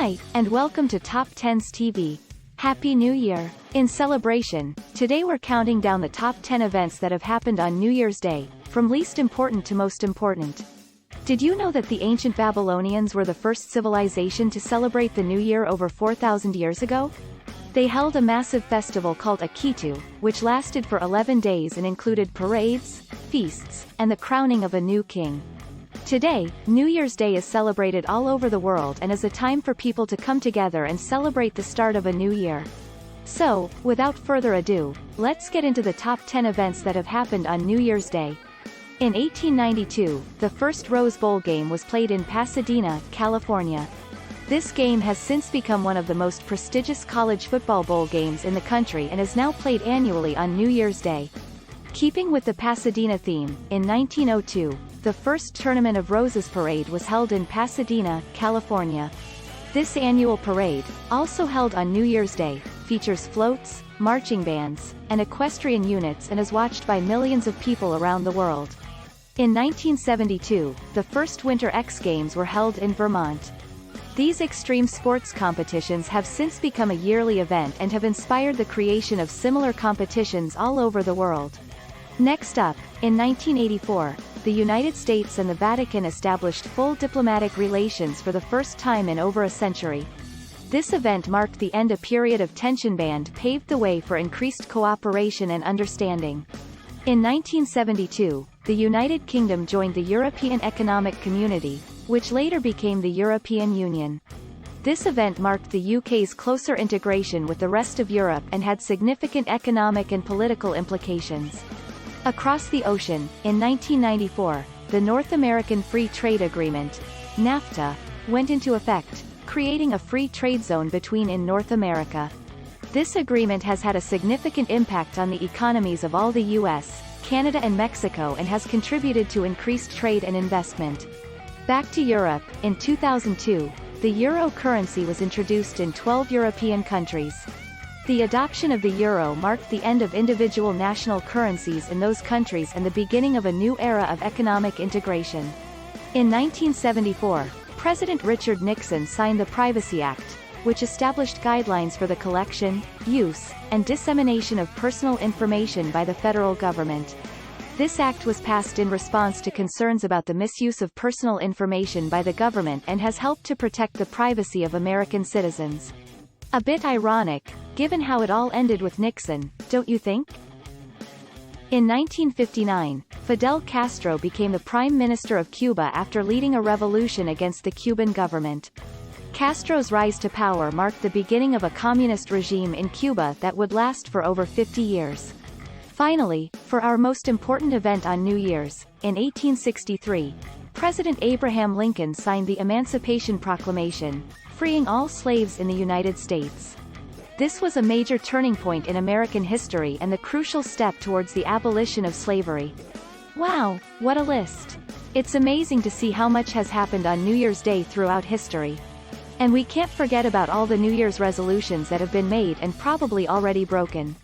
Hi, and welcome to Top 10s TV. Happy New Year! In celebration, today we're counting down the top 10 events that have happened on New Year's Day, from least important to most important. Did you know that the ancient Babylonians were the first civilization to celebrate the New Year over 4,000 years ago? They held a massive festival called Akitu, which lasted for 11 days and included parades, feasts, and the crowning of a new king. Today, New Year's Day is celebrated all over the world and is a time for people to come together and celebrate the start of a new year. So, without further ado, let's get into the top 10 events that have happened on New Year's Day. In 1892, the first Rose Bowl game was played in Pasadena, California. This game has since become one of the most prestigious college football bowl games in the country and is now played annually on New Year's Day. Keeping with the Pasadena theme, in 1902, the first Tournament of Roses parade was held in Pasadena, California. This annual parade, also held on New Year's Day, features floats, marching bands, and equestrian units and is watched by millions of people around the world. In 1972, the first Winter X Games were held in Vermont. These extreme sports competitions have since become a yearly event and have inspired the creation of similar competitions all over the world. Next up, in 1984, the United States and the Vatican established full diplomatic relations for the first time in over a century. This event marked the end of a period of tension and paved the way for increased cooperation and understanding. In 1972, the United Kingdom joined the European Economic Community, which later became the European Union. This event marked the UK's closer integration with the rest of Europe and had significant economic and political implications. Across the ocean, in 1994, the North American Free Trade Agreement, NAFTA, went into effect, creating a free trade zone between in North America. This agreement has had a significant impact on the economies of all the US, Canada and Mexico and has contributed to increased trade and investment. Back to Europe, in 2002, the euro currency was introduced in 12 European countries. The adoption of the euro marked the end of individual national currencies in those countries and the beginning of a new era of economic integration. In 1974, President Richard Nixon signed the Privacy Act, which established guidelines for the collection, use, and dissemination of personal information by the federal government. This act was passed in response to concerns about the misuse of personal information by the government and has helped to protect the privacy of American citizens. A bit ironic, given how it all ended with Nixon, don't you think? In 1959, Fidel Castro became the Prime Minister of Cuba after leading a revolution against the Cuban government. Castro's rise to power marked the beginning of a communist regime in Cuba that would last for over 50 years. Finally, for our most important event on New Year's, in 1863, President Abraham Lincoln signed the Emancipation Proclamation, freeing all slaves in the United States. This was a major turning point in American history and the crucial step towards the abolition of slavery. Wow, what a list! It's amazing to see how much has happened on New Year's Day throughout history. And we can't forget about all the New Year's resolutions that have been made and probably already broken.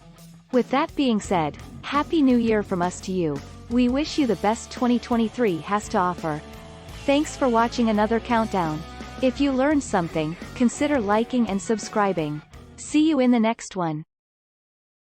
With that being said, Happy New Year from us to you. We wish you the best 2023 has to offer. Thanks for watching another countdown. If you learned something, consider liking and subscribing. See you in the next one.